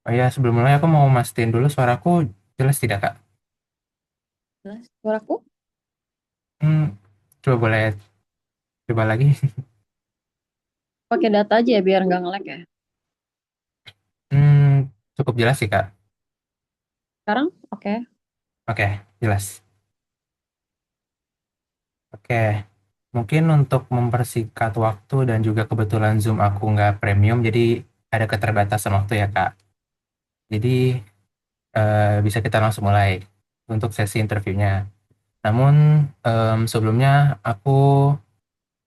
Oh ya, sebelum mulai aku mau mastiin dulu suaraku jelas tidak, Kak? Jelas suaraku? Hmm, coba boleh coba lagi. Pakai data aja ya biar nggak nge-lag ya. Hmm, cukup jelas sih, Kak. Sekarang oke. Oke, jelas. Oke, mungkin untuk mempersingkat waktu dan juga kebetulan Zoom aku nggak premium, jadi ada keterbatasan waktu ya, Kak. Jadi bisa kita langsung mulai untuk sesi interviewnya. Namun sebelumnya aku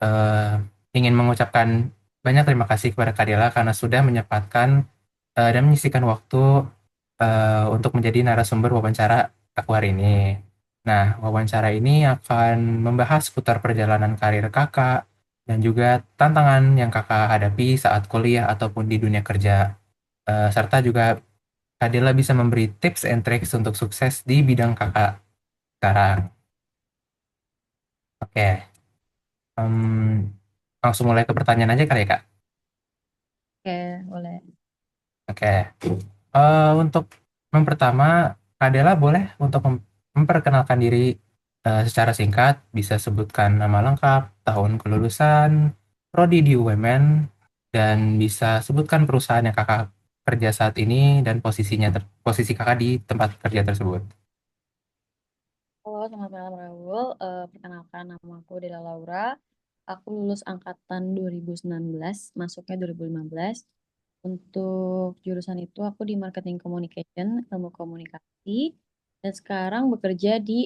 eh, ingin mengucapkan banyak terima kasih kepada Kadela karena sudah menyempatkan dan menyisihkan waktu untuk menjadi narasumber wawancara aku hari ini. Nah, wawancara ini akan membahas seputar perjalanan karir kakak dan juga tantangan yang kakak hadapi saat kuliah ataupun di dunia kerja. Serta juga Kadela bisa memberi tips and tricks untuk sukses di bidang kakak sekarang. Oke, langsung mulai ke pertanyaan aja kali ya, Kak? Oke, boleh. Oke. Untuk yang pertama, Adela boleh untuk memperkenalkan diri secara singkat, bisa sebutkan nama lengkap, tahun kelulusan, prodi di UMN, dan bisa sebutkan perusahaan yang kakak kerja saat ini dan posisi kakak di tempat kerja tersebut. Halo, selamat malam Raul. Perkenalkan nama aku Dela Laura. Aku lulus angkatan 2019, masuknya 2015. Untuk jurusan itu aku di Marketing Communication, ilmu komunikasi. Dan sekarang bekerja di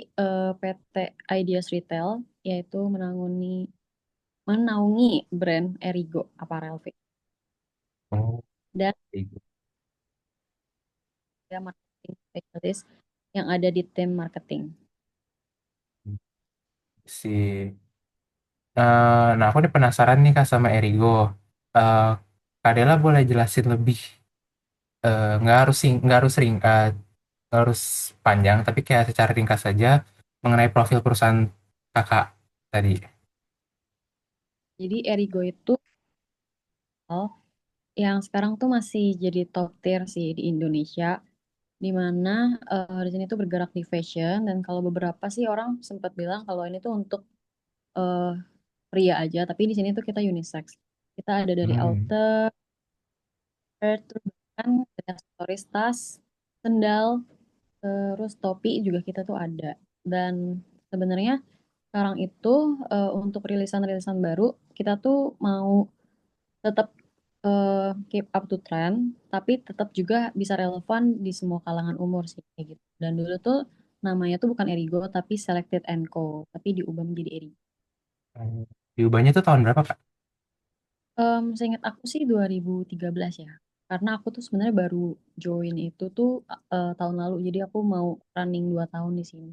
PT Ideas Retail, yaitu menaungi brand Erigo Apparel. Oh, Dan gitu. saya marketing specialist yang ada di tim marketing. Si, nah aku nih penasaran nih Kak sama Erigo. Eh Kak Adela boleh jelasin lebih, nggak harus harus panjang, tapi kayak secara ringkas saja mengenai profil perusahaan kakak tadi. Jadi Erigo itu oh, yang sekarang tuh masih jadi top tier sih di Indonesia, di mana di sini tuh bergerak di fashion dan kalau beberapa sih orang sempat bilang kalau ini tuh untuk eh, pria aja, tapi di sini tuh kita unisex. Kita ada dari Hmm. outer, terus bahkan dari aksesoris tas, sendal, terus topi juga kita tuh ada. Dan sebenarnya sekarang itu untuk rilisan-rilisan baru kita tuh mau tetap keep up to trend, tapi tetap juga bisa relevan di semua kalangan umur sih kayak gitu. Dan dulu tuh namanya tuh bukan Erigo tapi Selected and Co, tapi diubah menjadi Erigo. Diubahnya tuh tahun berapa, Kak? Seingat aku sih 2013 ya. Karena aku tuh sebenarnya baru join itu tuh tahun lalu, jadi aku mau running 2 tahun di sini.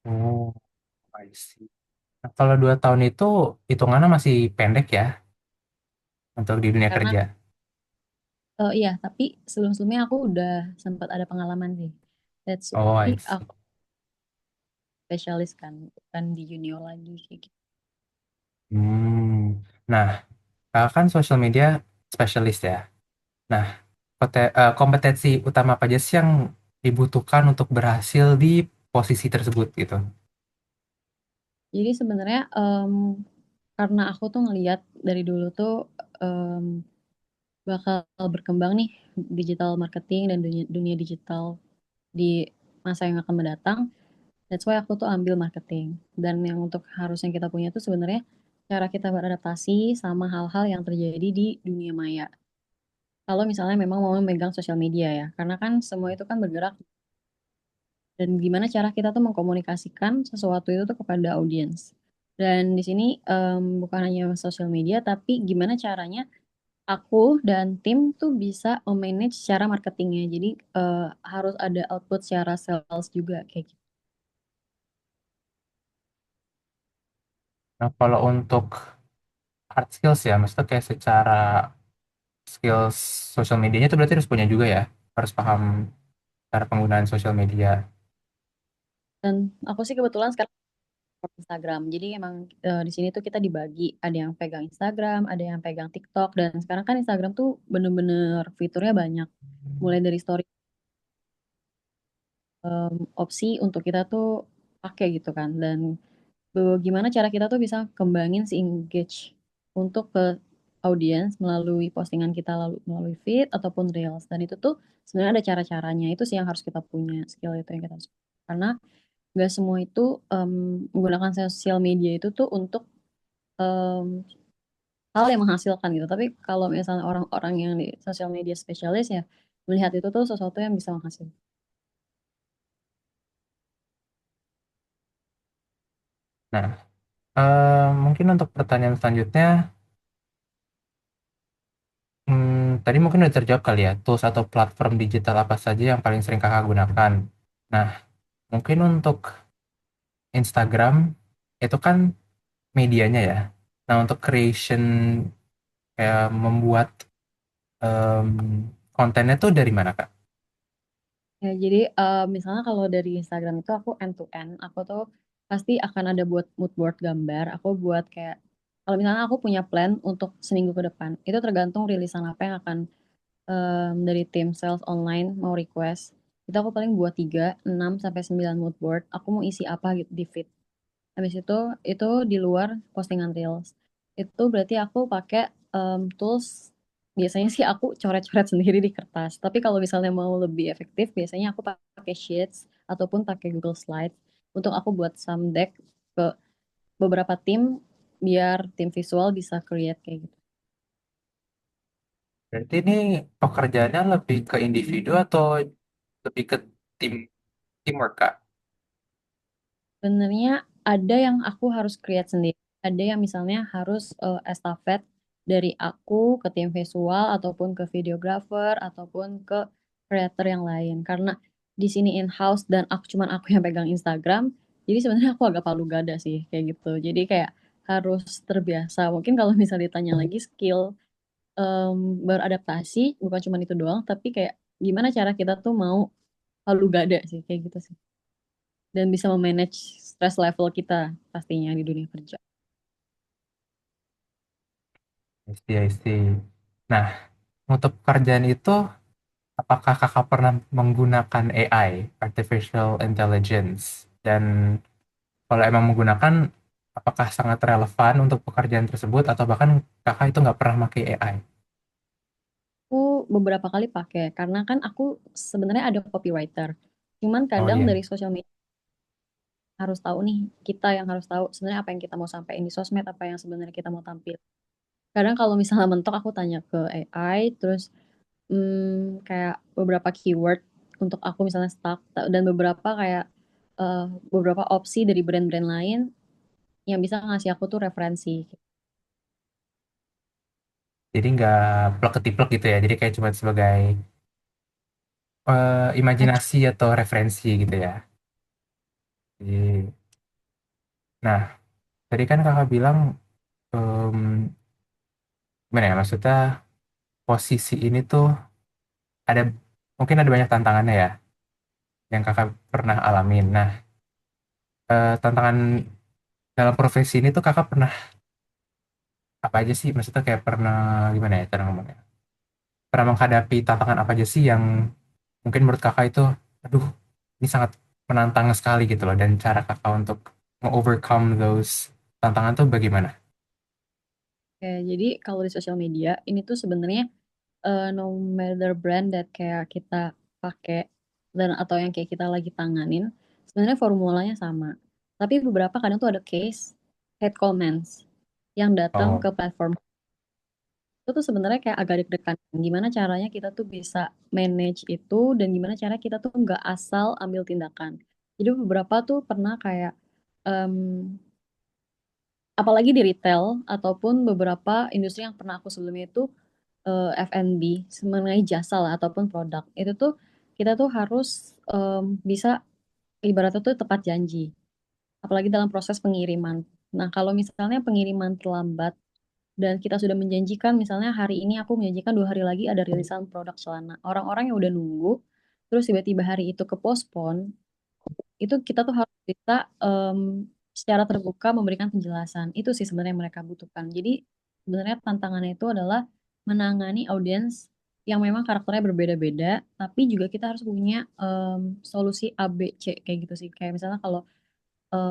Oh, I see. Nah, kalau 2 tahun itu hitungannya masih pendek ya untuk di dunia Karena kerja. iya, tapi sebelum-sebelumnya aku udah sempat ada pengalaman sih. That's Oh, why I see. aku spesialis kan, bukan di junior lagi kayak gitu. Hmm. Nah, kakak kan social media specialist ya. Nah, kompetensi utama apa aja sih yang dibutuhkan untuk berhasil di posisi tersebut gitu? Jadi sebenarnya karena aku tuh ngeliat dari dulu tuh em, bakal berkembang nih digital marketing dan dunia digital di masa yang akan mendatang. That's why aku tuh ambil marketing. Dan yang untuk harus yang kita punya tuh sebenarnya cara kita beradaptasi sama hal-hal yang terjadi di dunia maya. Kalau misalnya memang mau memegang sosial media ya, karena kan semua itu kan bergerak dan gimana cara kita tuh mengkomunikasikan sesuatu itu tuh kepada audiens. Dan di sini bukan hanya sosial media, tapi gimana caranya aku dan tim tuh bisa memanage secara marketingnya. Jadi harus ada output secara sales juga kayak gitu. Nah, kalau untuk hard skills ya, maksudnya kayak secara skills social medianya itu berarti harus punya juga ya, harus paham cara penggunaan sosial media. Dan aku sih kebetulan sekarang Instagram. Jadi emang di sini tuh kita dibagi, ada yang pegang Instagram, ada yang pegang TikTok, dan sekarang kan Instagram tuh bener-bener fiturnya banyak. mulai dari story opsi untuk kita tuh pakai gitu kan. Dan gimana cara kita tuh bisa kembangin si engage untuk ke audiens melalui postingan kita lalu melalui feed ataupun reels. Dan itu tuh sebenarnya ada cara-caranya. Itu sih yang harus kita punya, skill itu yang kita harus. Karena nggak semua itu menggunakan sosial media itu tuh untuk em, hal yang menghasilkan gitu. Tapi kalau misalnya orang-orang yang di sosial media spesialis ya melihat itu tuh sesuatu yang bisa menghasilkan. Nah, mungkin untuk pertanyaan selanjutnya, tadi mungkin udah terjawab kali ya, tools atau platform digital apa saja yang paling sering kakak gunakan. Nah, mungkin untuk Instagram itu kan medianya ya. Nah, untuk creation kayak membuat em, kontennya tuh dari mana kak? Ya, jadi misalnya kalau dari Instagram itu aku end to end, aku tuh pasti akan ada buat mood board gambar. Aku buat kayak kalau misalnya aku punya plan untuk seminggu ke depan, itu tergantung rilisan apa yang akan dari tim sales online mau request. Itu aku paling buat 3, 6 sampai 9 mood board. Aku mau isi apa gitu di feed. Habis itu di luar postingan Reels. Itu berarti aku pakai tools, biasanya sih aku coret-coret sendiri di kertas. Tapi kalau misalnya mau lebih efektif, biasanya aku pakai Sheets ataupun pakai Google Slide untuk aku buat some deck ke beberapa tim biar tim visual bisa create kayak gitu. Berarti ini pekerjaannya lebih ke individu atau lebih ke tim teamwork kak? Sebenarnya ada yang aku harus create sendiri, ada yang misalnya harus estafet dari aku ke tim visual ataupun ke videographer ataupun ke creator yang lain. Karena di sini in-house dan aku yang pegang Instagram, jadi sebenarnya aku agak palu gada sih kayak gitu. Jadi kayak harus terbiasa. Mungkin kalau misalnya ditanya lagi skill beradaptasi, bukan cuma itu doang, tapi kayak gimana cara kita tuh mau palu gada sih kayak gitu sih, dan bisa memanage stress level kita pastinya di dunia kerja. I see, I see. Nah, untuk pekerjaan itu, apakah kakak pernah menggunakan AI, Artificial Intelligence? Dan kalau emang menggunakan, apakah sangat relevan untuk pekerjaan tersebut, atau bahkan kakak itu nggak pernah pakai AI? Aku beberapa kali pakai karena kan aku sebenarnya ada copywriter. Cuman Oh kadang iya. dari sosial media harus tahu nih, kita yang harus tahu sebenarnya apa yang kita mau sampaikan di sosmed, apa yang sebenarnya kita mau tampil. Kadang kalau misalnya mentok aku tanya ke AI, terus kayak beberapa keyword untuk aku misalnya stuck dan beberapa kayak eh, beberapa opsi dari brand-brand lain yang bisa ngasih aku tuh referensi. Jadi nggak plek-ketiplek gitu ya, jadi kayak cuma sebagai Match. imajinasi atau referensi gitu ya. Jadi, nah, tadi kan kakak bilang, em, gimana ya, maksudnya posisi ini tuh ada, mungkin ada banyak tantangannya ya, yang kakak pernah alamin. Nah, tantangan dalam profesi ini tuh kakak pernah apa aja sih? Maksudnya kayak pernah gimana ya cara ngomongnya? Pernah menghadapi tantangan apa aja sih yang mungkin menurut kakak itu, aduh, ini sangat menantang sekali gitu loh. Dan cara kakak untuk overcome those tantangan tuh bagaimana? Oke, jadi kalau di sosial media ini tuh sebenarnya no matter brand that kayak kita pakai dan atau yang kayak kita lagi tanganin, sebenarnya formulanya sama. Tapi beberapa kadang tuh ada case hate comments yang datang Oh, ke platform itu tuh sebenarnya kayak agak deg-degan. Gimana caranya kita tuh bisa manage itu dan gimana cara kita tuh nggak asal ambil tindakan. Jadi beberapa tuh pernah kayak em, apalagi di retail ataupun beberapa industri yang pernah aku sebelumnya itu F&B mengenai jasa lah ataupun produk itu tuh kita tuh harus bisa ibaratnya tuh tepat janji, apalagi dalam proses pengiriman. Nah, kalau misalnya pengiriman terlambat dan kita sudah menjanjikan, misalnya hari ini aku menjanjikan 2 hari lagi ada rilisan produk celana, orang-orang yang udah nunggu terus tiba-tiba hari itu ke postpone, itu kita tuh harus bisa secara terbuka memberikan penjelasan. Itu sih sebenarnya yang mereka butuhkan. Jadi sebenarnya tantangannya itu adalah menangani audiens yang memang karakternya berbeda-beda, tapi juga kita harus punya solusi A, B, C kayak gitu sih. Kayak misalnya kalau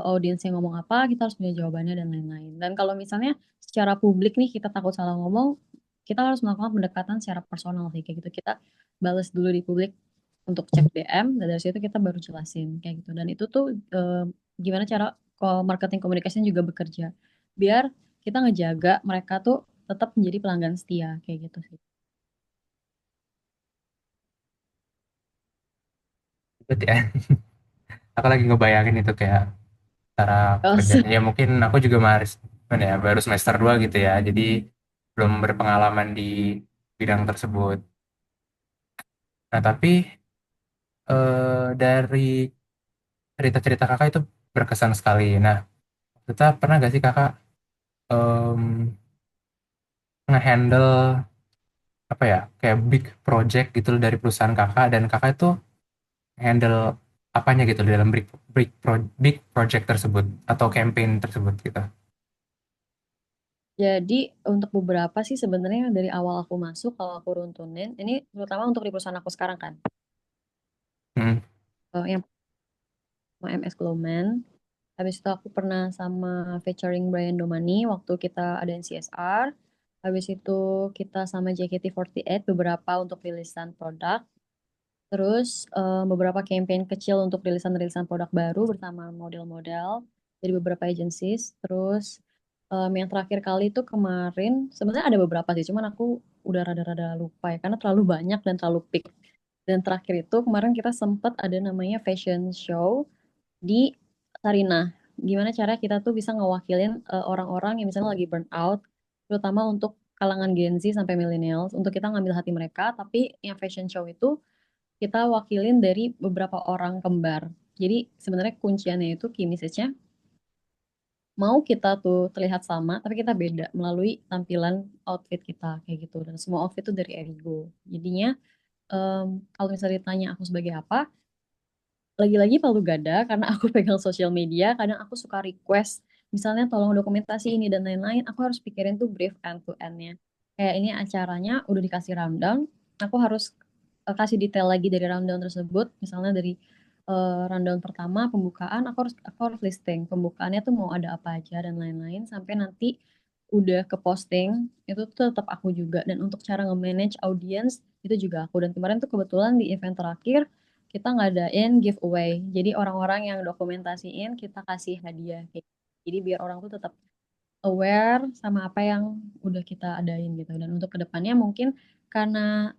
audiens yang ngomong apa, kita harus punya jawabannya dan lain-lain. Dan kalau misalnya secara publik nih kita takut salah ngomong, kita harus melakukan pendekatan secara personal sih kayak gitu. Kita balas dulu di publik untuk cek DM, dan dari situ kita baru jelasin kayak gitu. Dan itu tuh gimana cara marketing communication juga bekerja, biar kita ngejaga mereka tuh tetap menjadi pelanggan setia kayak gitu sih. Ribet ya. Aku lagi ngebayangin itu kayak cara Oh, kerjanya. Ya mungkin aku juga mana ya, baru semester 2 gitu ya. Jadi belum berpengalaman di bidang tersebut. Nah, tapi dari cerita-cerita kakak itu berkesan sekali. Nah, kita pernah gak sih kakak em, ngehandle apa ya, kayak big project gitu loh dari perusahaan kakak, dan kakak itu handle apanya gitu di dalam big project tersebut atau campaign tersebut gitu. jadi untuk beberapa sih sebenarnya dari awal aku masuk, kalau aku runtunin, ini terutama untuk di perusahaan aku sekarang kan, Hmm. yang sama MS Glowman. Habis itu aku pernah sama featuring Brian Domani waktu kita ada CSR. Habis itu kita sama JKT48 beberapa untuk rilisan produk. Terus beberapa campaign kecil untuk rilisan-rilisan produk baru bersama model-model dari beberapa agencies. Terus yang terakhir kali itu kemarin, sebenarnya ada beberapa sih, cuman aku udah rada-rada lupa ya karena terlalu banyak dan terlalu peak. Dan terakhir itu kemarin kita sempat ada namanya fashion show di Sarinah. Gimana cara kita tuh bisa ngewakilin orang-orang yang misalnya lagi burn out, terutama untuk kalangan Gen Z sampai millennials, untuk kita ngambil hati mereka, tapi yang fashion show itu kita wakilin dari beberapa orang kembar. Jadi sebenarnya kunciannya itu key message-nya, mau kita tuh terlihat sama, tapi kita beda melalui tampilan outfit kita kayak gitu. Dan semua outfit itu dari Erigo. Jadinya kalau misalnya ditanya aku sebagai apa, lagi-lagi palu gada karena aku pegang sosial media, kadang aku suka request misalnya tolong dokumentasi ini dan lain-lain, aku harus pikirin tuh brief end to end-nya. Kayak ini acaranya udah dikasih rundown, aku harus kasih detail lagi dari rundown tersebut, misalnya dari rundown pertama pembukaan, aku harus listing pembukaannya tuh mau ada apa aja dan lain-lain, sampai nanti udah ke posting itu tuh tetap aku juga. Dan untuk cara nge-manage audience itu juga aku. Dan kemarin tuh kebetulan di event terakhir kita ngadain giveaway. Jadi orang-orang yang dokumentasiin kita kasih hadiah. Kayak gitu. Jadi biar orang tuh tetap aware sama apa yang udah kita adain gitu. Dan untuk kedepannya mungkin karena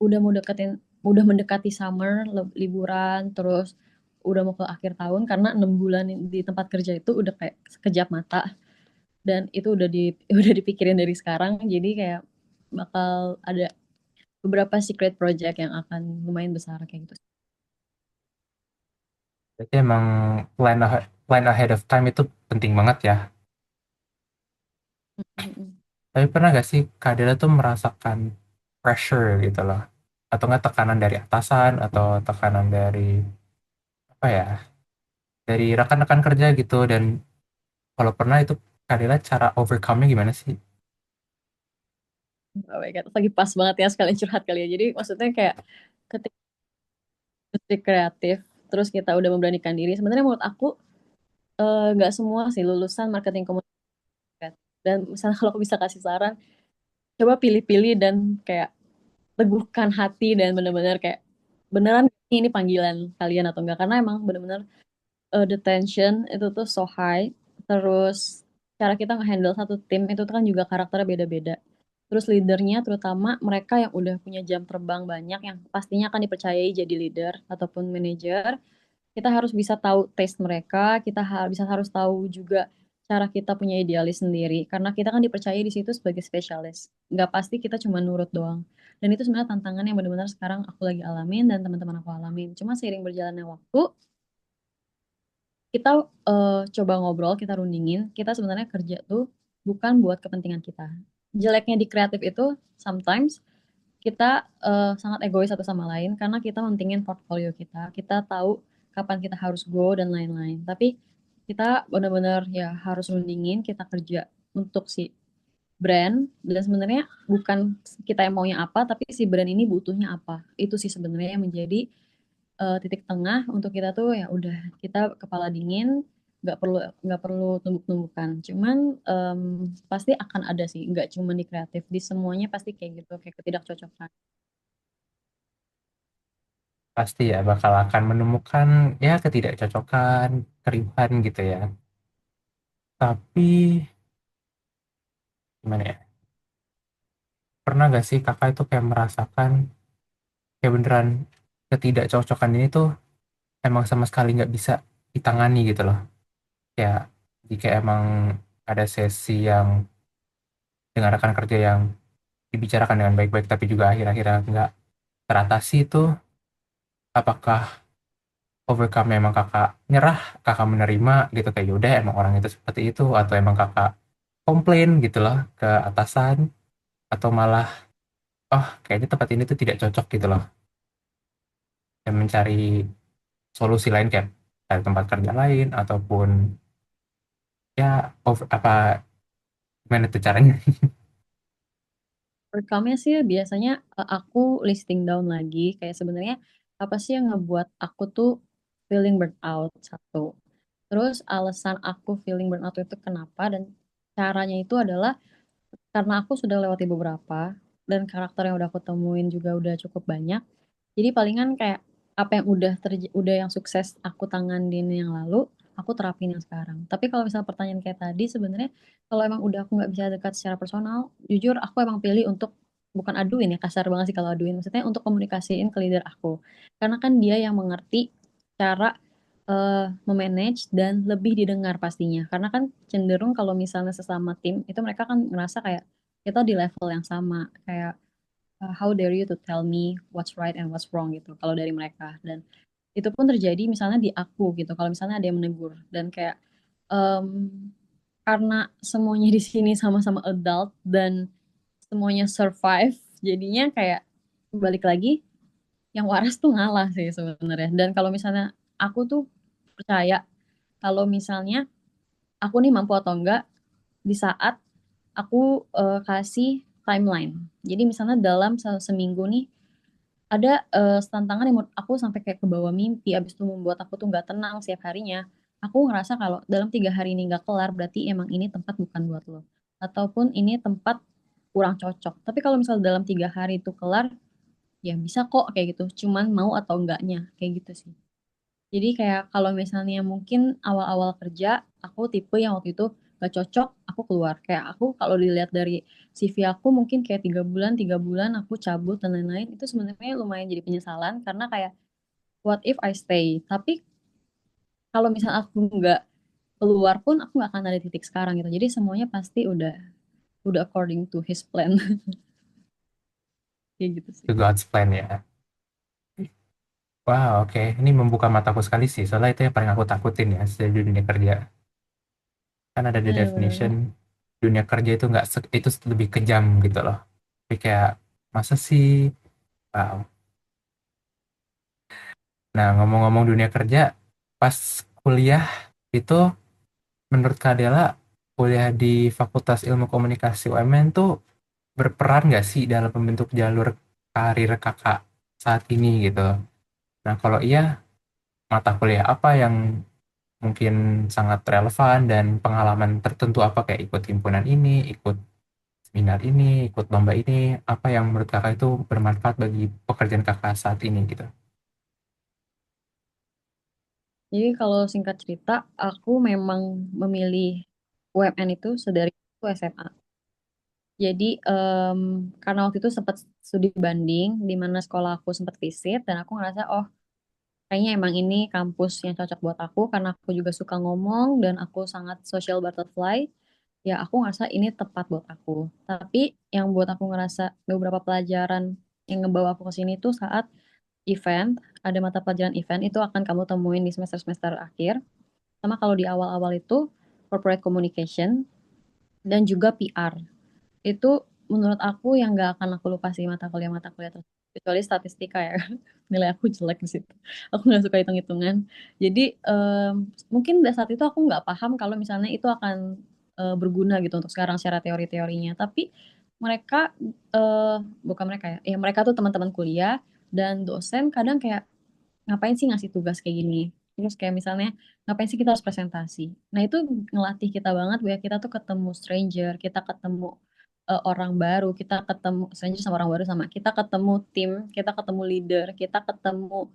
udah mau deketin, udah mendekati summer, liburan, terus udah mau ke akhir tahun, karena 6 bulan di tempat kerja itu udah kayak sekejap mata, dan itu udah udah dipikirin dari sekarang. Jadi kayak bakal ada beberapa secret project yang akan lumayan besar kayak gitu. Jadi emang plan ahead of time itu penting banget ya. Mm-mm. Tapi pernah gak sih Kak Dela tuh merasakan pressure gitu loh? Atau nggak tekanan dari atasan atau tekanan dari apa ya? Dari rekan-rekan kerja gitu, dan kalau pernah itu Kak Dela cara overcome-nya gimana sih? Oh my God, lagi pas banget ya sekalian curhat kali ya. Jadi maksudnya kayak ketika industri kreatif, terus kita udah memberanikan diri, sebenarnya menurut aku nggak semua sih lulusan marketing komunikasi. Dan misalnya kalau aku bisa kasih saran, coba pilih-pilih dan kayak teguhkan hati dan benar-benar kayak beneran ini panggilan kalian atau enggak, karena emang benar-benar the tension itu tuh so high. Terus cara kita ngehandle satu tim itu tuh kan juga karakternya beda-beda. Terus leadernya terutama mereka yang udah punya jam terbang banyak, yang pastinya akan dipercayai jadi leader ataupun manajer, kita harus bisa tahu taste mereka, kita harus tahu juga cara kita punya idealis sendiri, karena kita kan dipercaya di situ sebagai spesialis. Nggak pasti kita cuma nurut doang. Dan itu sebenarnya tantangan yang benar-benar sekarang aku lagi alamin dan teman-teman aku alamin. Cuma seiring berjalannya waktu, kita coba ngobrol, kita rundingin, kita sebenarnya kerja tuh bukan buat kepentingan kita. Jeleknya di kreatif itu sometimes kita sangat egois satu sama lain karena kita mentingin portfolio kita. Kita tahu kapan kita harus go dan lain-lain. Tapi kita benar-benar ya harus rundingin, kita kerja untuk si brand dan sebenarnya bukan kita yang maunya apa, tapi si brand ini butuhnya apa. Itu sih sebenarnya yang menjadi titik tengah untuk kita tuh ya udah kita kepala dingin, nggak perlu tumbuk-tumbukan. Cuman pasti akan ada sih, nggak cuma di kreatif, di semuanya pasti kayak gitu, kayak ketidakcocokan. Pasti ya bakal akan menemukan ya ketidakcocokan, keriuhan gitu ya. Tapi gimana ya? Pernah gak sih kakak itu kayak merasakan kayak beneran ketidakcocokan ini tuh emang sama sekali nggak bisa ditangani gitu loh. Ya jika emang ada sesi yang dengan rekan kerja yang dibicarakan dengan baik-baik tapi juga akhir-akhirnya nggak teratasi itu, apakah overcome memang kakak nyerah, kakak menerima gitu kayak yaudah emang orang itu seperti itu, atau emang kakak komplain gitu loh ke atasan, atau malah oh kayaknya tempat ini tuh tidak cocok gitu loh, dan mencari solusi lain kayak cari tempat kerja lain ataupun ya apa gimana tuh caranya. Rekamnya sih biasanya aku listing down lagi, kayak sebenarnya apa sih yang ngebuat aku tuh feeling burnt out satu. Terus alasan aku feeling burnt out itu kenapa dan caranya itu adalah karena aku sudah lewati beberapa dan karakter yang udah aku temuin juga udah cukup banyak. Jadi palingan kayak apa yang udah yang sukses aku tanganin yang lalu, aku terapin yang sekarang. Tapi kalau misalnya pertanyaan kayak tadi sebenarnya kalau emang udah aku nggak bisa dekat secara personal, jujur aku emang pilih untuk bukan aduin ya, kasar banget sih kalau aduin. Maksudnya untuk komunikasiin ke leader aku. Karena kan dia yang mengerti cara memanage dan lebih didengar pastinya. Karena kan cenderung kalau misalnya sesama tim itu mereka kan ngerasa kayak kita di level yang sama, kayak how dare you to tell me what's right and what's wrong gitu kalau dari mereka. Dan itu pun terjadi misalnya di aku gitu kalau misalnya ada yang menegur dan kayak em, karena semuanya di sini sama-sama adult dan semuanya survive, jadinya kayak balik lagi yang waras tuh ngalah sih sebenarnya. Dan kalau misalnya aku tuh percaya kalau misalnya aku nih mampu atau enggak di saat aku kasih timeline. Jadi misalnya dalam seminggu nih ada tantangan yang menurut aku sampai kayak ke bawah mimpi, abis itu membuat aku tuh nggak tenang setiap harinya. Aku ngerasa kalau dalam 3 hari ini nggak kelar, berarti emang ini tempat bukan buat lo. Ataupun ini tempat kurang cocok. Tapi kalau misalnya dalam 3 hari itu kelar, ya bisa kok kayak gitu. Cuman mau atau enggaknya, kayak gitu sih. Jadi kayak kalau misalnya mungkin awal-awal kerja, aku tipe yang waktu itu gak cocok, aku keluar. Kayak aku kalau dilihat dari CV aku mungkin kayak 3 bulan aku cabut dan lain-lain. Itu sebenarnya lumayan jadi penyesalan karena kayak what if I stay? Tapi kalau misalnya aku nggak keluar pun aku nggak akan ada di titik sekarang gitu. Jadi semuanya pasti udah according to his plan kayak gitu sih. To God's plan ya. Wow, oke. Ini membuka mataku sekali sih, soalnya itu yang paling aku takutin ya di dunia kerja. Kan ada the Iya definition, benar. dunia kerja itu nggak itu lebih kejam gitu loh. Tapi kayak, masa sih? Wow. Nah, ngomong-ngomong dunia kerja, pas kuliah itu, menurut Kak Dela, kuliah di Fakultas Ilmu Komunikasi UMN tuh berperan nggak sih dalam membentuk jalur karir kakak saat ini gitu? Nah, kalau iya, mata kuliah apa yang mungkin sangat relevan dan pengalaman tertentu apa kayak ikut himpunan ini, ikut seminar ini, ikut lomba ini, apa yang menurut kakak itu bermanfaat bagi pekerjaan kakak saat ini gitu? Jadi kalau singkat cerita, aku memang memilih UMN itu sedari aku SMA. Jadi karena waktu itu sempat studi banding di mana sekolah aku sempat visit dan aku ngerasa oh kayaknya emang ini kampus yang cocok buat aku karena aku juga suka ngomong dan aku sangat social butterfly. Ya aku ngerasa ini tepat buat aku. Tapi yang buat aku ngerasa beberapa pelajaran yang ngebawa aku ke sini tuh saat event, ada mata pelajaran event itu akan kamu temuin di semester-semester akhir. Sama kalau di awal-awal itu corporate communication dan juga PR. Itu menurut aku yang gak akan aku lupa sih mata kuliah tersebut. Kecuali statistika ya, nilai aku jelek di situ. Aku nggak suka hitung-hitungan. Jadi mungkin pada saat itu aku nggak paham kalau misalnya itu akan berguna gitu untuk sekarang secara teori-teorinya. Tapi mereka eh bukan mereka ya, ya mereka tuh teman-teman kuliah dan dosen kadang kayak ngapain sih ngasih tugas kayak gini? Terus kayak misalnya ngapain sih kita harus presentasi? Nah itu ngelatih kita banget biar kita tuh ketemu stranger, kita ketemu orang baru, kita ketemu stranger sama orang baru sama kita ketemu tim, kita ketemu leader, kita ketemu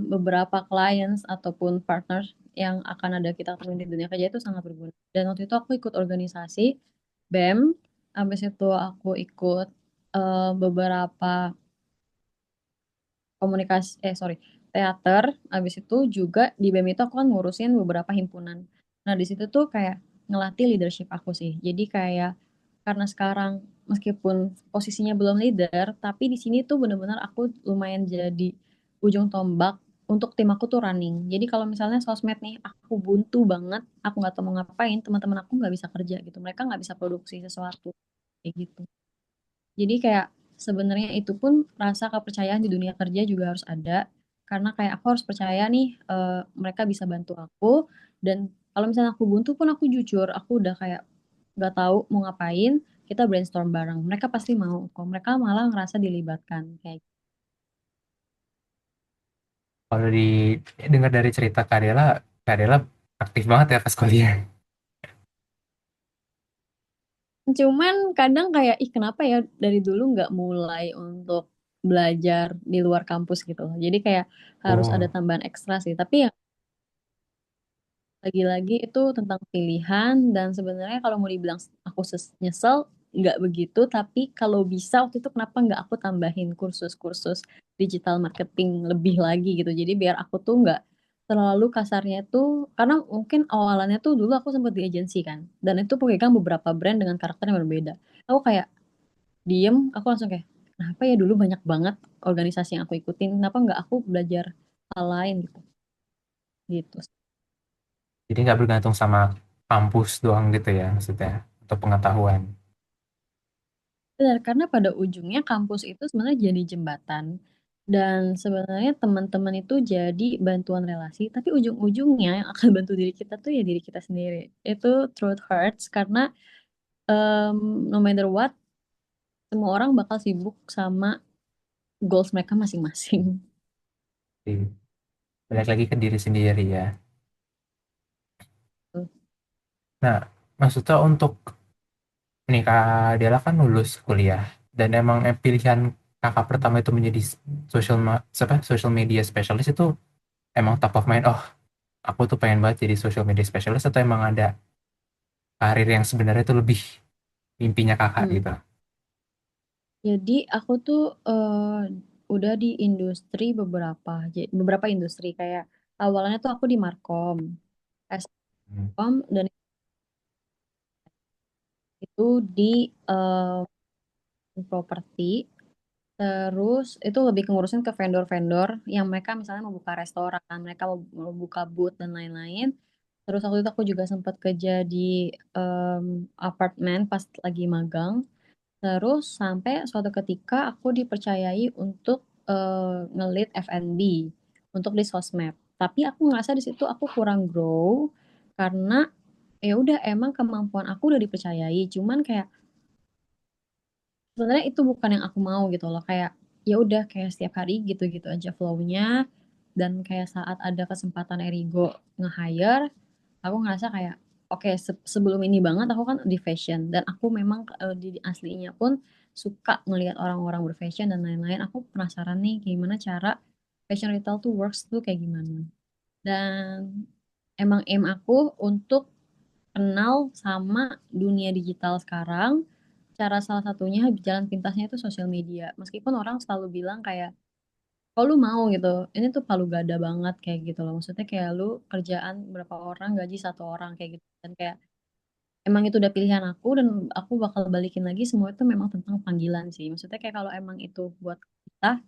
beberapa clients ataupun partners yang akan ada kita ketemu di dunia kerja itu sangat berguna. Dan waktu itu aku ikut organisasi BEM, habis itu aku ikut beberapa komunikasi sorry teater. Habis itu juga di BEM itu aku kan ngurusin beberapa himpunan. Nah di situ tuh kayak ngelatih leadership aku sih, jadi kayak karena sekarang meskipun posisinya belum leader tapi di sini tuh bener-bener aku lumayan jadi ujung tombak untuk tim aku tuh running. Jadi kalau misalnya sosmed nih aku buntu banget, aku nggak tahu mau ngapain, teman-teman aku nggak bisa kerja gitu, mereka nggak bisa produksi sesuatu kayak gitu. Jadi kayak sebenarnya itu pun rasa kepercayaan di dunia kerja juga harus ada, karena kayak aku harus percaya nih mereka bisa bantu aku, dan kalau misalnya aku buntu pun aku jujur, aku udah kayak nggak tahu mau ngapain, kita brainstorm bareng. Mereka pasti mau kok. Mereka malah ngerasa dilibatkan kayak gitu. Kalau di dengar dari cerita Kak Dela aktif banget ya pas kuliah. Cuman kadang kayak ih kenapa ya dari dulu nggak mulai untuk belajar di luar kampus gitu loh. Jadi kayak harus ada Oh, tambahan ekstra sih. Tapi ya lagi-lagi itu tentang pilihan, dan sebenarnya kalau mau dibilang aku nyesel nggak begitu, tapi kalau bisa waktu itu kenapa nggak aku tambahin kursus-kursus digital marketing lebih lagi gitu. Jadi biar aku tuh nggak terlalu kasarnya tuh, karena mungkin awalannya tuh dulu aku sempat di agensi kan, dan itu pegang beberapa brand dengan karakter yang berbeda. Aku kayak diem, aku langsung kayak kenapa ya dulu banyak banget organisasi yang aku ikutin, kenapa nggak aku belajar hal lain gitu gitu. jadi nggak bergantung sama kampus doang gitu ya maksudnya untuk pengetahuan. Benar, karena pada ujungnya kampus itu sebenarnya jadi jembatan. Dan sebenarnya teman-teman itu jadi bantuan relasi, tapi ujung-ujungnya yang akan bantu diri kita tuh ya diri kita sendiri. Itu truth hurts karena em, no matter what, semua orang bakal sibuk sama goals mereka masing-masing. Jadi, balik lagi ke diri sendiri ya. Nah, maksudnya untuk nih Kak Dela kan lulus kuliah dan emang pilihan kakak pertama itu menjadi social media specialist itu emang top of mind. Oh, aku tuh pengen banget jadi social media specialist atau emang ada karir yang sebenarnya itu lebih mimpinya kakak Hmm. gitu. Jadi aku tuh udah di industri beberapa industri kayak awalnya tuh aku di Markom, Hmm. Eskom, dan itu di properti. Terus itu lebih ngurusin ke vendor-vendor yang mereka misalnya mau buka restoran, mereka mau buka booth dan lain-lain. Terus waktu itu aku juga sempat kerja di apartemen pas lagi magang. Terus sampai suatu ketika aku dipercayai untuk nge-lead F&B untuk di sosmed. Tapi aku ngerasa di situ aku kurang grow karena ya udah emang kemampuan aku udah dipercayai, cuman kayak sebenarnya itu bukan yang aku mau gitu loh, kayak ya udah kayak setiap hari gitu-gitu aja flownya. Dan kayak saat ada kesempatan Erigo nge-hire, aku ngerasa kayak oke, sebelum ini banget aku kan di fashion, dan aku memang di aslinya pun suka ngelihat orang-orang berfashion dan lain-lain. Aku penasaran nih gimana cara fashion retail tuh works tuh kayak gimana. Dan emang aim aku untuk kenal sama dunia digital sekarang. Cara salah satunya jalan pintasnya itu sosial media. Meskipun orang selalu bilang kayak, kalau lu mau gitu, ini tuh palu gada banget kayak gitu loh. Maksudnya kayak lu kerjaan berapa orang, gaji satu orang kayak gitu. Dan kayak emang itu udah pilihan aku, dan aku bakal balikin lagi semua itu memang tentang panggilan sih. Maksudnya kayak kalau emang itu buat kita,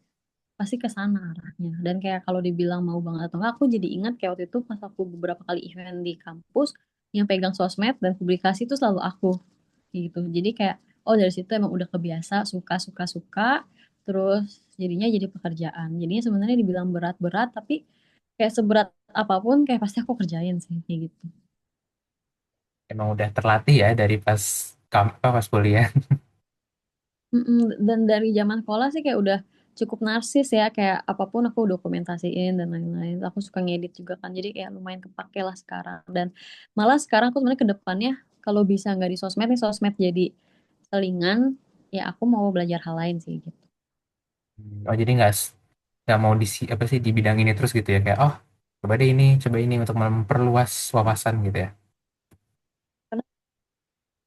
pasti ke sana arahnya. Dan kayak kalau dibilang mau banget atau enggak, aku jadi ingat kayak waktu itu pas aku beberapa kali event di kampus, yang pegang sosmed dan publikasi itu selalu aku gitu. Jadi kayak oh dari situ emang udah kebiasa suka suka suka, terus jadinya jadi pekerjaan. Jadinya sebenarnya dibilang berat-berat, tapi kayak seberat apapun kayak pasti aku kerjain sih kayak gitu. emang udah terlatih ya dari pas pas kuliah. Dan dari zaman sekolah sih kayak udah cukup narsis ya, kayak apapun aku dokumentasiin dan lain-lain. Aku suka ngedit juga kan, jadi kayak lumayan kepake lah sekarang. Dan malah sekarang aku sebenarnya ke depannya kalau bisa nggak di sosmed nih, sosmed jadi selingan, ya aku mau belajar hal lain sih gitu. Oh jadi nggak mau apa sih di bidang ini terus gitu ya kayak oh coba ini untuk memperluas wawasan gitu ya. Karena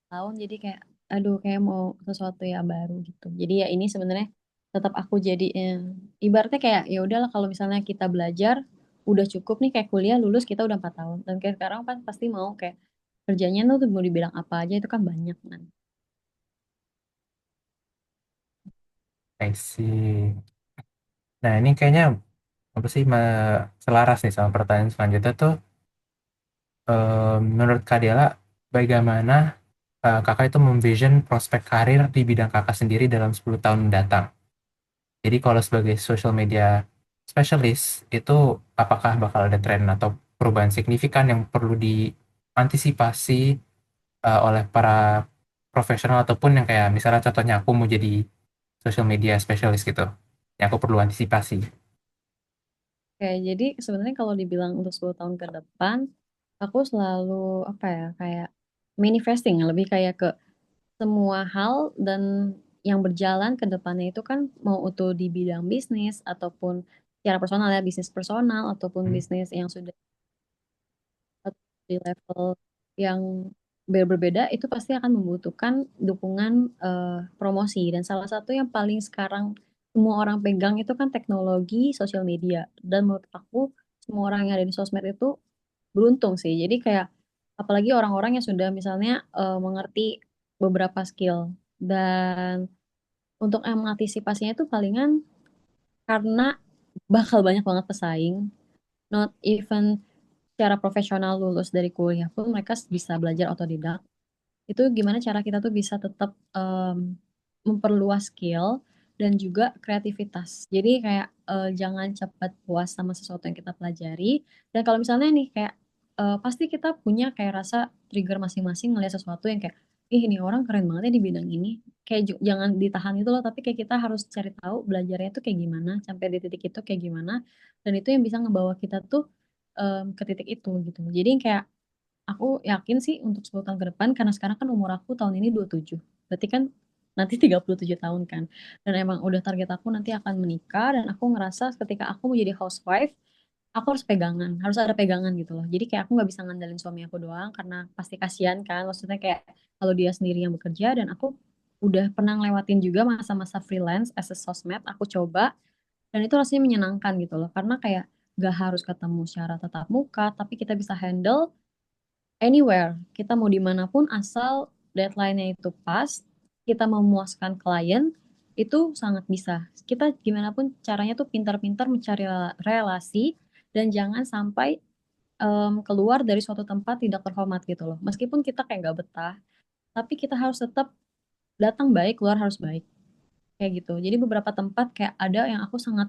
tahun jadi kayak aduh kayak mau sesuatu yang baru gitu. Jadi ya ini sebenarnya tetap aku jadi ibaratnya kayak ya udahlah kalau misalnya kita belajar udah cukup nih kayak kuliah lulus kita udah 4 tahun dan kayak sekarang kan pasti mau kayak kerjanya tuh mau dibilang apa aja itu kan banyak kan. I see. Nah ini kayaknya apa sih selaras nih sama pertanyaan selanjutnya tuh menurut Kak Dela bagaimana kakak itu memvision prospek karir di bidang kakak sendiri dalam 10 tahun mendatang. Jadi kalau sebagai social media specialist itu apakah bakal ada tren atau perubahan signifikan yang perlu diantisipasi oleh para profesional ataupun yang kayak misalnya contohnya aku mau jadi social media specialist gitu. Yang aku perlu antisipasi. Kayak jadi sebenarnya kalau dibilang untuk 10 tahun ke depan aku selalu apa ya kayak manifesting lebih kayak ke semua hal dan yang berjalan ke depannya itu kan mau itu di bidang bisnis ataupun secara personal ya bisnis personal ataupun Hmm. bisnis yang sudah di level yang berbeda itu pasti akan membutuhkan dukungan promosi dan salah satu yang paling sekarang semua orang pegang itu kan teknologi sosial media dan menurut aku semua orang yang ada di sosmed itu beruntung sih jadi kayak apalagi orang-orang yang sudah misalnya mengerti beberapa skill dan untuk yang mengantisipasinya itu palingan karena bakal banyak banget pesaing not even secara profesional lulus dari kuliah pun mereka bisa belajar otodidak itu gimana cara kita tuh bisa tetap memperluas skill dan juga kreativitas. Jadi kayak jangan cepat puas sama sesuatu yang kita pelajari. Dan kalau misalnya nih kayak pasti kita punya kayak rasa trigger masing-masing ngelihat sesuatu yang kayak ih ini orang keren banget ya di bidang ini. Kayak jangan ditahan itu loh, tapi kayak kita harus cari tahu belajarnya tuh kayak gimana, sampai di titik itu kayak gimana. Dan itu yang bisa ngebawa kita tuh ke titik itu gitu. Jadi kayak aku yakin sih untuk 10 tahun ke depan karena sekarang kan umur aku tahun ini 27. Berarti kan nanti 37 tahun kan. Dan emang udah target aku nanti akan menikah dan aku ngerasa ketika aku mau jadi housewife, aku harus pegangan, harus ada pegangan gitu loh. Jadi kayak aku nggak bisa ngandelin suami aku doang karena pasti kasihan kan. Maksudnya kayak kalau dia sendiri yang bekerja dan aku udah pernah ngelewatin juga masa-masa freelance as a sosmed, aku coba dan itu rasanya menyenangkan gitu loh. Karena kayak gak harus ketemu secara tatap muka, tapi kita bisa handle anywhere. Kita mau dimanapun asal deadline-nya itu pas, kita memuaskan klien, itu sangat bisa. Kita gimana pun caranya tuh pintar-pintar mencari relasi dan jangan sampai keluar dari suatu tempat tidak terhormat gitu loh. Meskipun kita kayak nggak betah, tapi kita harus tetap datang baik, keluar harus baik. Kayak gitu. Jadi beberapa tempat kayak ada yang aku sangat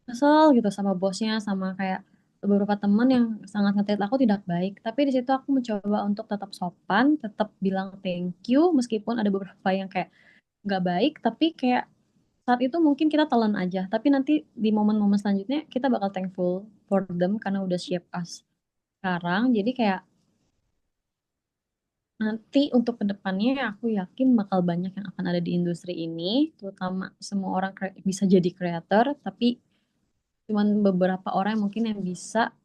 kesel gitu sama bosnya sama kayak beberapa teman yang sangat nge aku tidak baik tapi di situ aku mencoba untuk tetap sopan tetap bilang thank you meskipun ada beberapa yang kayak nggak baik tapi kayak saat itu mungkin kita telan aja tapi nanti di momen-momen selanjutnya kita bakal thankful for them karena udah shape us sekarang jadi kayak nanti untuk kedepannya aku yakin bakal banyak yang akan ada di industri ini terutama semua orang bisa jadi creator tapi cuman beberapa orang yang mungkin yang bisa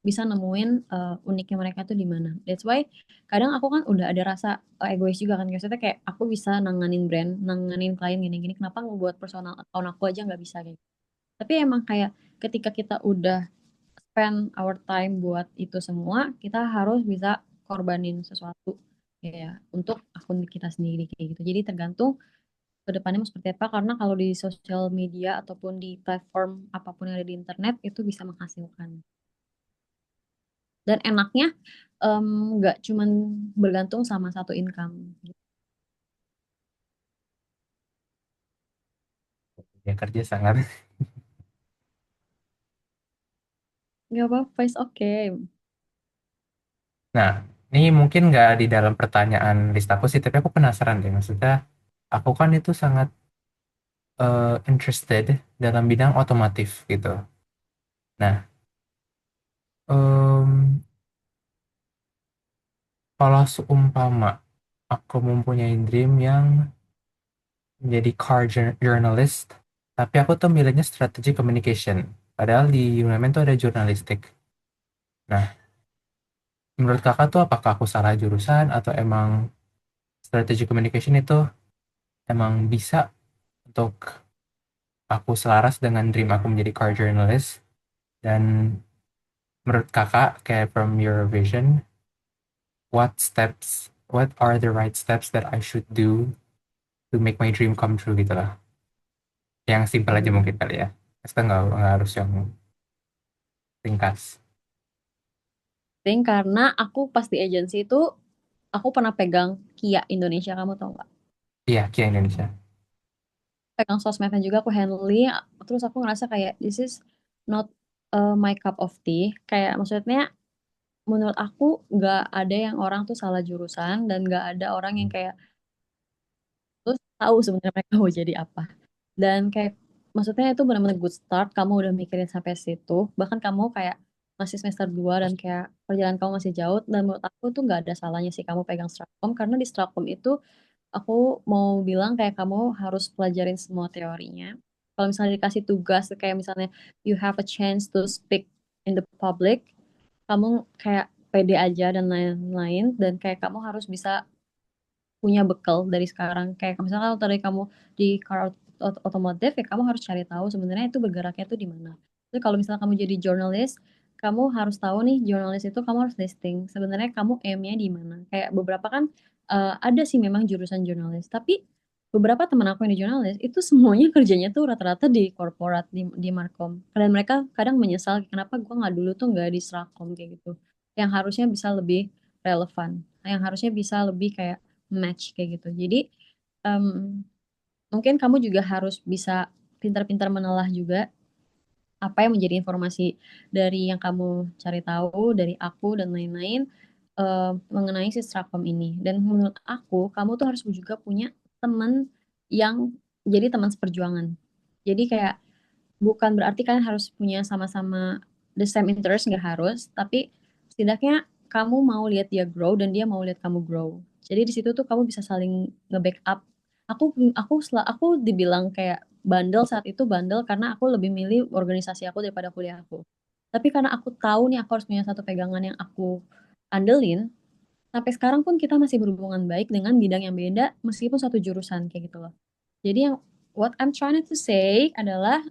nemuin uniknya mereka tuh di mana. That's why kadang aku kan udah ada rasa egois juga kan. Maksudnya kayak aku bisa nanganin brand, nanganin klien gini-gini. Kenapa ngebuat personal account aku aja nggak bisa kayak gitu. Tapi emang kayak ketika kita udah spend our time buat itu semua, kita harus bisa korbanin sesuatu ya untuk akun kita sendiri kayak gitu. Jadi tergantung ke depannya mau seperti apa karena kalau di sosial media ataupun di platform apapun yang ada di internet itu bisa menghasilkan. Dan enaknya nggak cuman bergantung sama satu income. Ya kerja sangat. Nggak apa-apa, it's okay. Nah, Ini mungkin nggak di dalam pertanyaan list aku sih, tapi aku penasaran deh. Maksudnya, aku kan itu sangat interested dalam bidang otomotif gitu. Nah, em, kalau seumpama aku mempunyai dream yang menjadi car journalist, tapi aku tuh milihnya strategic communication. Padahal di UNM tuh ada jurnalistik. Nah, menurut kakak tuh apakah aku salah jurusan atau emang strategic communication itu emang bisa untuk aku selaras dengan dream aku menjadi car journalist? Dan menurut kakak, kayak from your vision, what are the right steps that I should do to make my dream come true gitu lah. Yang simpel aja Hmm. mungkin kali ya. Kita nggak harus yang ringkas. Think karena aku pas di agency itu aku pernah pegang Kia Indonesia, kamu tau nggak? Iya, Kia Indonesia. Pegang sosmednya juga aku handling, terus aku ngerasa kayak this is not my cup of tea. Kayak maksudnya menurut aku nggak ada yang orang tuh salah jurusan dan nggak ada orang yang kayak terus tahu sebenarnya mereka mau jadi apa. Dan kayak maksudnya itu benar-benar good start, kamu udah mikirin sampai situ, bahkan kamu kayak masih semester 2 dan kayak perjalanan kamu masih jauh, dan menurut aku tuh nggak ada salahnya sih kamu pegang Stratcom, karena di Stratcom itu aku mau bilang kayak kamu harus pelajarin semua teorinya. Kalau misalnya dikasih tugas kayak misalnya you have a chance to speak in the public, kamu kayak pede aja dan lain-lain, dan kayak kamu harus bisa punya bekal dari sekarang. Kayak misalnya kalau tadi kamu di car otomotif, ya kamu harus cari tahu sebenarnya itu bergeraknya tuh di mana. Jadi kalau misalnya kamu jadi jurnalis, kamu harus tahu nih jurnalis itu kamu harus listing. Sebenarnya kamu aim-nya di mana. Kayak beberapa kan ada sih memang jurusan jurnalis, tapi beberapa teman aku yang di jurnalis itu semuanya kerjanya tuh rata-rata di korporat di Markom. Dan mereka kadang menyesal kenapa gue nggak dulu tuh nggak di Strakom kayak gitu. Yang harusnya bisa lebih relevan, yang harusnya bisa lebih kayak match kayak gitu. Jadi em, mungkin kamu juga harus bisa pintar-pintar menelah juga apa yang menjadi informasi dari yang kamu cari tahu dari aku dan lain-lain mengenai si Strakom ini. Dan menurut aku, kamu tuh harus juga punya teman yang jadi teman seperjuangan. Jadi kayak bukan berarti kalian harus punya sama-sama the same interest, nggak harus, tapi setidaknya kamu mau lihat dia grow dan dia mau lihat kamu grow. Jadi di situ tuh kamu bisa saling nge-backup. Aku dibilang kayak bandel saat itu, bandel karena aku lebih milih organisasi aku daripada kuliah aku. Tapi karena aku tahu nih aku harus punya satu pegangan yang aku andelin, sampai sekarang pun kita masih berhubungan baik dengan bidang yang beda meskipun satu jurusan kayak gitu loh. Jadi yang what I'm trying to say adalah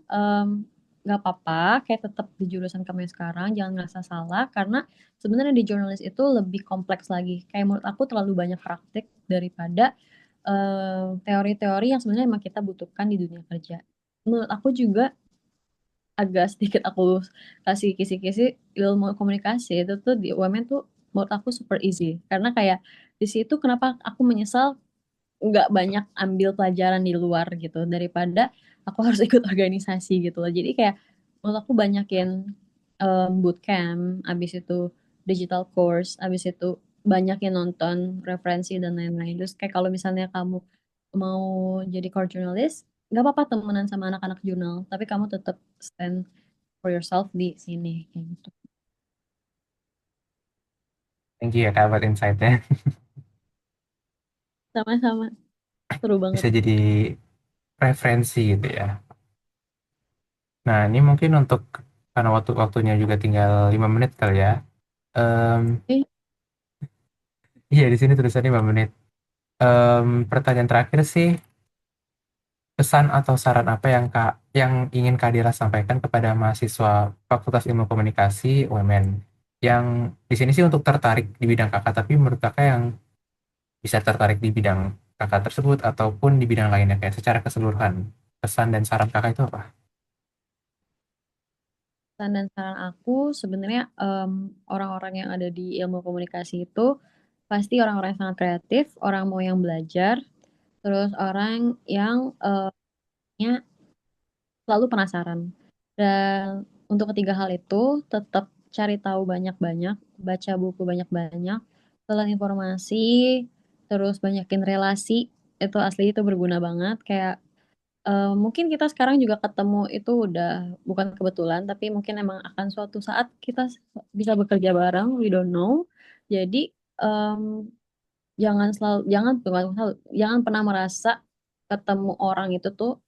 nggak apa-apa kayak tetap di jurusan kamu yang sekarang, jangan ngerasa salah karena sebenarnya di jurnalis itu lebih kompleks lagi. Kayak menurut aku terlalu banyak praktik daripada teori-teori yang sebenarnya emang kita butuhkan di dunia kerja. Menurut aku juga agak sedikit aku kasih kisi-kisi, ilmu komunikasi itu tuh di UMN tuh menurut aku super easy karena kayak di situ kenapa aku menyesal nggak banyak ambil pelajaran di luar gitu daripada aku harus ikut organisasi gitu loh. Jadi kayak menurut aku banyakin bootcamp, abis itu digital course, abis itu banyakin nonton referensi dan lain-lain. Terus kayak kalau misalnya kamu mau jadi core journalist, nggak apa-apa temenan sama anak-anak jurnal, tapi kamu tetap stand for yourself di sini kayak gitu. Thank you ya Kak buat insight-nya. Sama-sama, seru banget. Bisa jadi referensi gitu ya. Nah, ini mungkin untuk karena waktunya juga tinggal 5 menit kali ya. Em, Eh, iya, di sini tulisannya 5 menit. Pertanyaan terakhir sih, pesan atau saran apa yang ingin Kak Dira sampaikan kepada mahasiswa Fakultas Ilmu Komunikasi UMN yang di sini sih untuk tertarik di bidang kakak, tapi menurut kakak yang bisa tertarik di bidang kakak tersebut ataupun di bidang lainnya kayak secara keseluruhan, pesan dan saran kakak itu apa? Pesan dan saran aku sebenarnya orang-orang yang ada di ilmu komunikasi itu pasti orang-orang yang sangat kreatif, orang mau yang belajar, terus orang yang nya selalu penasaran. Dan untuk ketiga hal itu tetap cari tahu banyak-banyak, baca buku banyak-banyak, telan informasi, terus banyakin relasi, itu asli itu berguna banget. Kayak mungkin kita sekarang juga ketemu itu udah bukan kebetulan, tapi mungkin emang akan suatu saat kita bisa bekerja bareng, we don't know. Jadi bukan selalu, jangan pernah merasa ketemu orang itu tuh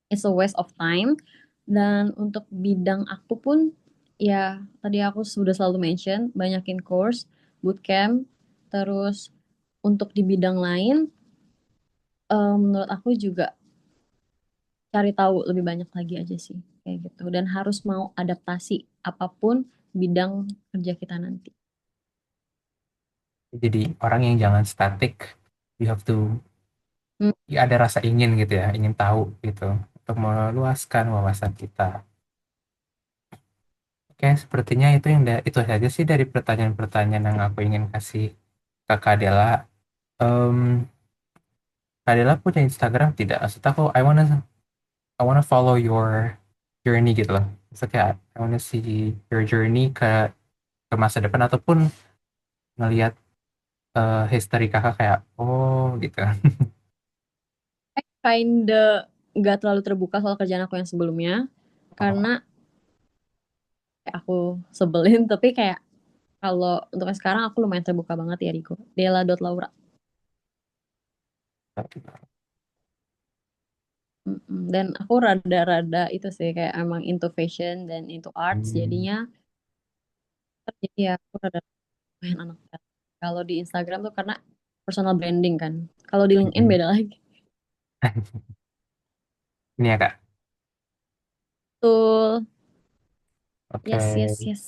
it's a waste of time. Dan untuk bidang aku pun, ya tadi aku sudah selalu mention, banyakin course, bootcamp, terus untuk di bidang lain, menurut aku juga cari tahu lebih banyak lagi aja sih, kayak gitu. Dan harus mau adaptasi apapun bidang kerja kita nanti. Jadi orang yang jangan statik, you have to Hmm, ya ada rasa ingin gitu ya, ingin tahu gitu untuk meluaskan wawasan kita. Oke, sepertinya itu itu saja sih dari pertanyaan-pertanyaan yang aku ingin kasih ke Kak Dela. Em, Kak Dela punya Instagram tidak? Maksud aku, I wanna follow your journey gitu loh. Maksudnya kayak, I wanna see your journey ke masa depan ataupun ngelihat history kakak kayak, oh gitu. kinda nggak terlalu terbuka soal kerjaan aku yang sebelumnya, karena Oh, kayak aku sebelin, tapi kayak kalau untuk yang sekarang aku lumayan terbuka banget ya, Riko. Dela.Laura. Mm-mm. Dan aku rada-rada itu sih kayak emang into fashion dan into arts, hmm, jadinya jadi ya aku rada main anak muda. Kalau di Instagram tuh karena personal branding kan. Kalau di LinkedIn hmm. beda lagi. Ini ya Kak. Betul. Oke. Yes, yes, yes.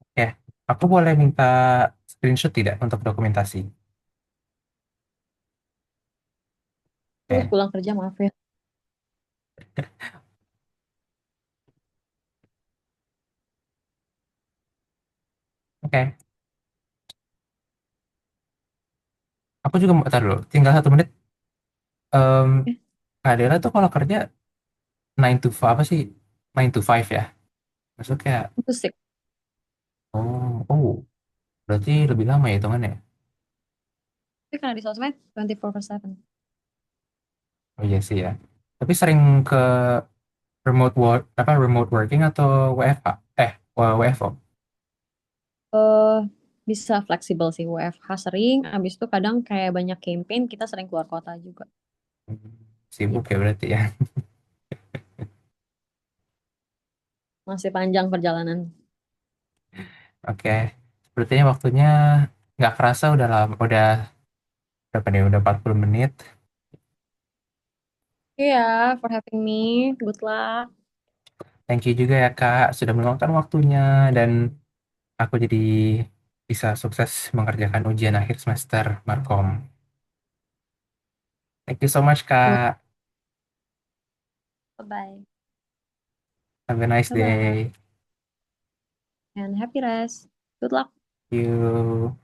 Oke. Aku boleh minta screenshot tidak untuk dokumentasi? Terus Oke. pulang kerja maaf ya. Oke. Aku juga mau taruh dulu. Tinggal 1 menit. Em, Eh, Kak Dela tuh kalau kerja 9 to 5 apa sih? 9 to 5 ya? Maksudnya kayak, itu sih. oh, berarti lebih lama ya hitungannya. Tapi karena di sosmed 24/7. Oh iya sih ya. Tapi sering ke remote working atau WFH? WFO. Eh bisa fleksibel sih, WFH sering, abis itu kadang kayak banyak campaign kita sering keluar kota juga. Sibuk Gitu. ya berarti ya. Masih panjang perjalanan. Oke. Sepertinya waktunya nggak kerasa udah lama, udah berapa nih? Udah 40 menit. Iya, for having me. Good luck. Thank you juga ya Kak, sudah meluangkan waktunya dan aku jadi bisa sukses mengerjakan ujian akhir semester Markom. Thank you so much Good. Kak. Bye-bye. Have a nice Bye-bye. day. And happy rest. Good luck. See you.